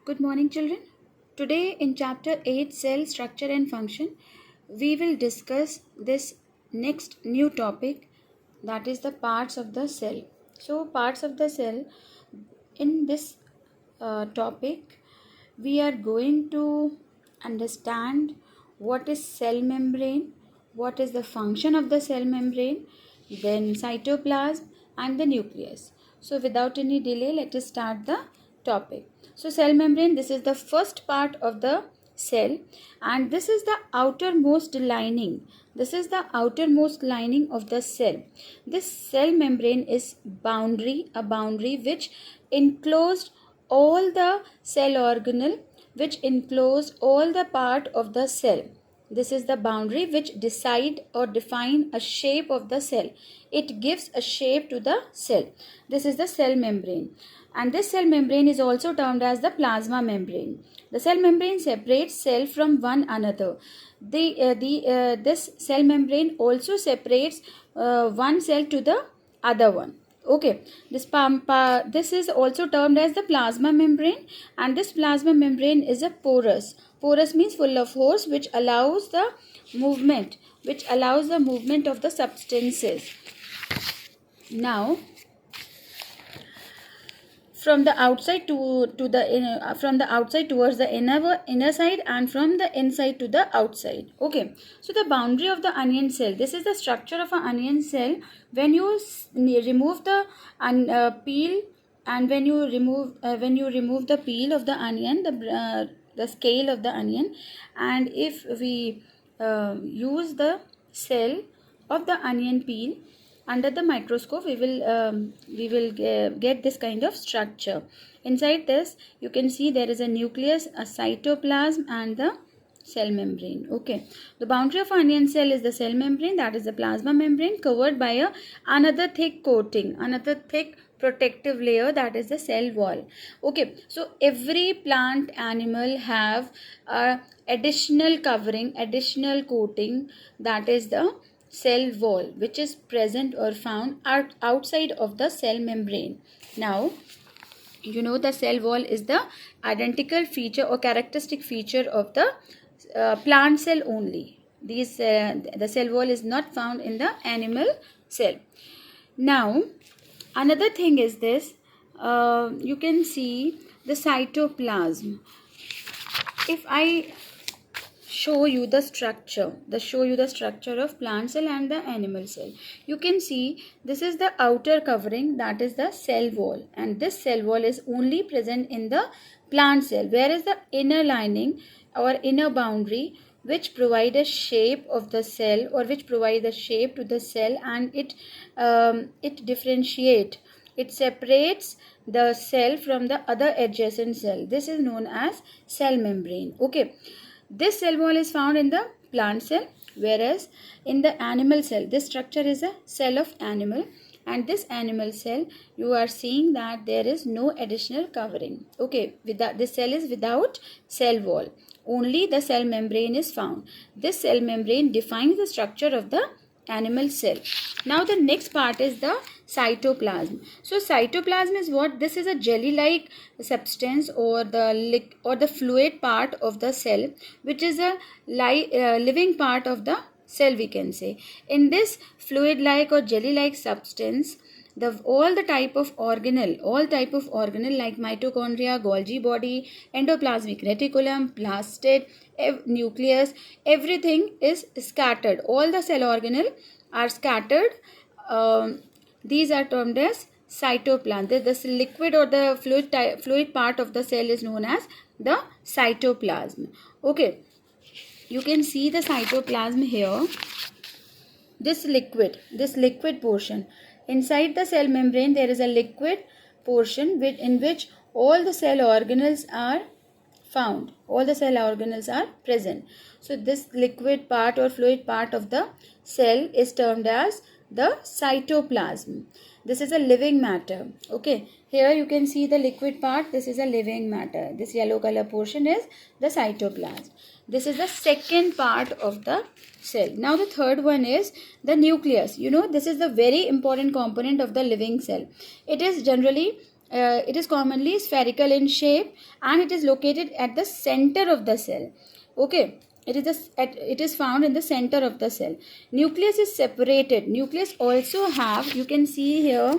Good morning, children. Today in chapter 8, Cell Structure and Function, we will discuss this next new topic, that is the parts of the cell. So, parts of the cell, in this topic, we are going to understand what is cell membrane, what is the function of the cell membrane, then cytoplasm and the nucleus. So, without any delay, let us start the topic. So cell membrane, this is the first part of the cell, and this is the outermost lining. This is the outermost lining of the cell. This cell membrane is a boundary which enclosed all the cell organelle, which enclosed all the part of the cell. This is the boundary which decide or define a shape of the cell. It gives a shape to the cell. This is the cell membrane. And this cell membrane is also termed as the plasma membrane. The cell membrane separates cell from one another. This cell membrane also separates one cell to the other one. Okay, this is also termed as the plasma membrane, and this plasma membrane is a porous. Porous means full of pores, which allows the movement of the substances. Now, from the outside towards the inner side, and from the inside to the outside. Okay, so the boundary of the onion cell, this is the structure of an onion cell. When you remove the peel, and when you remove the peel of the onion, the scale of the onion, and if we use the cell of the onion peel under the microscope, we will get this kind of structure. Inside this, you can see there is a nucleus, a cytoplasm, and the cell membrane. Okay, the boundary of onion cell is the cell membrane, that is the plasma membrane, covered by another thick coating, another thick protective layer, that is the cell wall. Okay, so every plant animal have additional covering, additional coating, that is the cell wall, which is present or found outside of the cell membrane. Now, you know the cell wall is the identical feature or characteristic feature of the plant cell only. The cell wall is not found in the animal cell. Now, another thing is this, you can see the cytoplasm. If I show you the structure of plant cell and the animal cell, you can see this is the outer covering, that is the cell wall, and this cell wall is only present in the plant cell, whereas the inner lining or inner boundary, which provide a shape of the cell, or which provide the shape to the cell, and it separates the cell from the other adjacent cell. This is known as cell membrane. Okay, this cell wall is found in the plant cell, whereas in the animal cell, this structure is a cell of animal, and this animal cell, you are seeing that there is no additional covering. Okay, this cell is without cell wall, only the cell membrane is found. This cell membrane defines the structure of the animal cell. Now the next part is the cytoplasm. So cytoplasm is what? This is a jelly-like substance, or the fluid part of the cell, which is a living part of the cell, we can say. In this fluid-like or jelly-like substance, all type of organelle like mitochondria, Golgi body, endoplasmic reticulum, plastid, nucleus, everything is scattered. All the cell organelle are scattered. These are termed as cytoplasm. This liquid or the fluid part of the cell is known as the cytoplasm. Okay, you can see the cytoplasm here. This liquid portion. Inside the cell membrane, there is a liquid portion in which all the cell organelles are found. All the cell organelles are present. So this liquid part or fluid part of the cell is termed as the cytoplasm. This is a living matter. Okay, here you can see the liquid part. This is a living matter. This yellow color portion is the cytoplasm. This is the second part of the cell. Now the third one is the nucleus. You know, this is the very important component of the living cell. It is generally it is commonly spherical in shape, and it is located at the center of the cell. Okay, it is found in the center of the cell. Nucleus is separated. Nucleus also have, you can see here,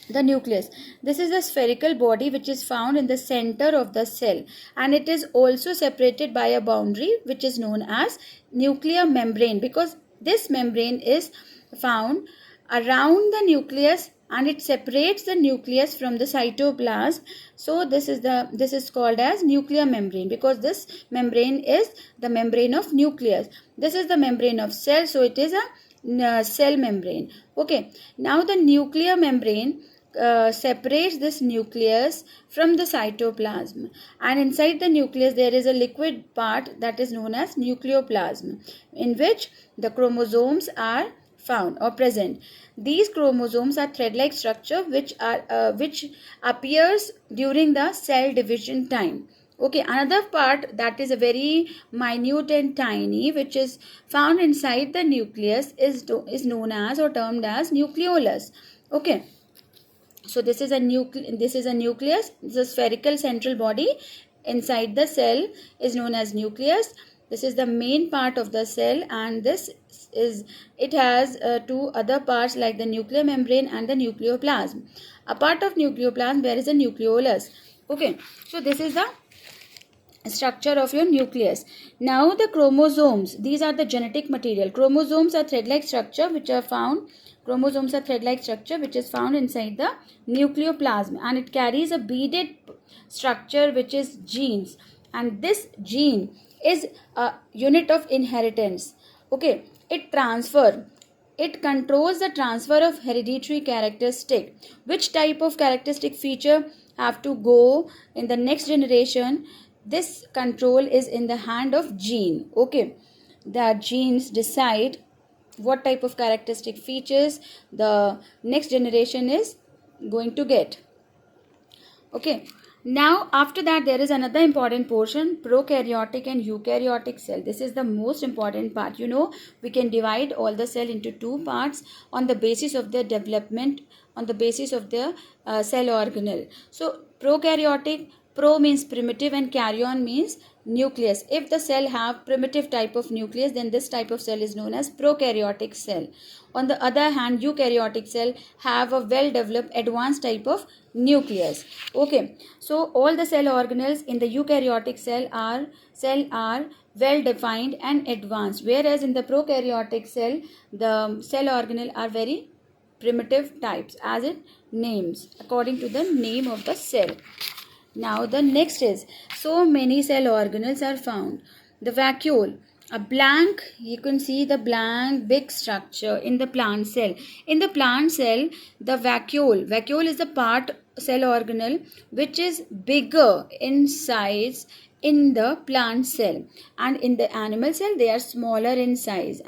the nucleus. This is a spherical body which is found in the center of the cell, and it is also separated by a boundary which is known as nuclear membrane, because this membrane is found around the nucleus and it separates the nucleus from the cytoplasm. So this is called as nuclear membrane, because this membrane is the membrane of nucleus. This is the membrane of cell, so it is a cell membrane. Okay, now the nuclear membrane separates this nucleus from the cytoplasm, and inside the nucleus there is a liquid part that is known as nucleoplasm, in which the chromosomes are found or present. These chromosomes are thread-like structure which appears during the cell division time. Okay, another part that is a very minute and tiny, which is found inside the nucleus, is known as or termed as nucleolus. Okay, so this is a nucleus. This is a spherical central body inside the cell is known as nucleus. This is the main part of the cell, and it has two other parts like the nuclear membrane and the nucleoplasm. A part of nucleoplasm, there is a nucleolus. Okay, so this is the structure of your nucleus. Now the chromosomes, these are the genetic material. Chromosomes are thread-like structure which is found inside the nucleoplasm, and it carries a beaded structure which is genes, and this gene is a unit of inheritance. Okay, it controls the transfer of hereditary characteristic. Which type of characteristic feature have to go in the next generation? This control is in the hand of gene. Okay, the genes decide what type of characteristic features the next generation is going to get. Okay, now after that there is another important portion, prokaryotic and eukaryotic cell. This is the most important part. You know, we can divide all the cell into two parts on the basis of their development, on the basis of their cell organelle. So prokaryotic, pro means primitive and karyon means nucleus. If the cell have primitive type of nucleus, then this type of cell is known as prokaryotic cell. On the other hand, eukaryotic cell have a well developed advanced type of nucleus. Okay, so all the cell organelles in the eukaryotic cell are well defined and advanced, whereas in the prokaryotic cell the cell organelle are very primitive types, as it names according to the name of the cell. Now the next is, so many cell organelles are found. The vacuole, a blank, you can see the blank big structure in the plant cell. In the plant cell, the vacuole is the part cell organelle which is bigger in size in the plant cell, and in the animal cell they are smaller in size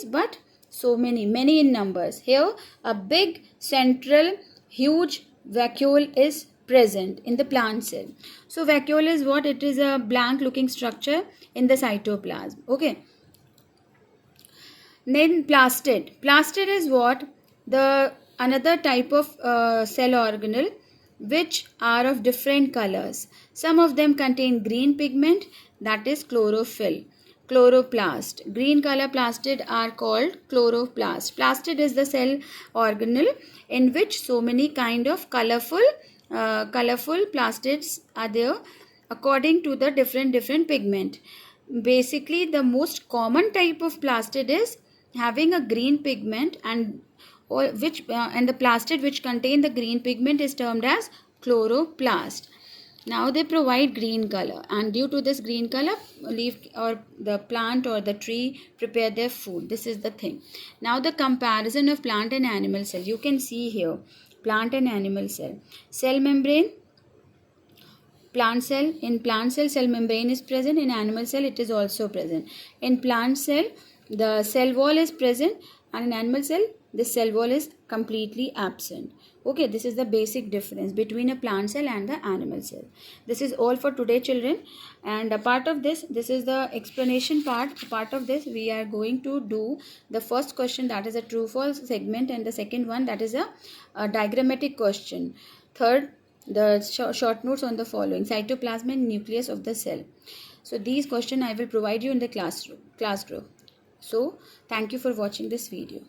but so many in numbers. Here a big central huge vacuole is present in the plant cell. So vacuole is what? It is a blank looking structure in the cytoplasm. Okay. Then plastid. Plastid is what? The another type of cell organelle which are of different colors. Some of them contain green pigment, that is chlorophyll. Chloroplast. Green color plastid are called chloroplast. Plastid is the cell organelle in which so many kind of colorful plastids are there according to the different pigment. Basically, the most common type of plastid is having a green pigment, and the plastid which contain the green pigment is termed as chloroplast. Now they provide green color, and due to this green color, leaf or the plant or the tree prepare their food. This is the thing. Now the comparison of plant and animal cell. You can see here plant and animal cell. Cell membrane, plant cell. In plant cell membrane is present. In animal cell it is also present. In plant cell the cell wall is present, and in animal cell the cell wall is completely absent. Okay, this is the basic difference between a plant cell and the animal cell. This is all for today, children. And a part of this is the explanation part. Part of this, we are going to do the first question, that is a true false segment, and the second one, that is a diagrammatic question. Third, the short notes on the following: cytoplasm and nucleus of the cell. So these questions I will provide you in the class group. So thank you for watching this video.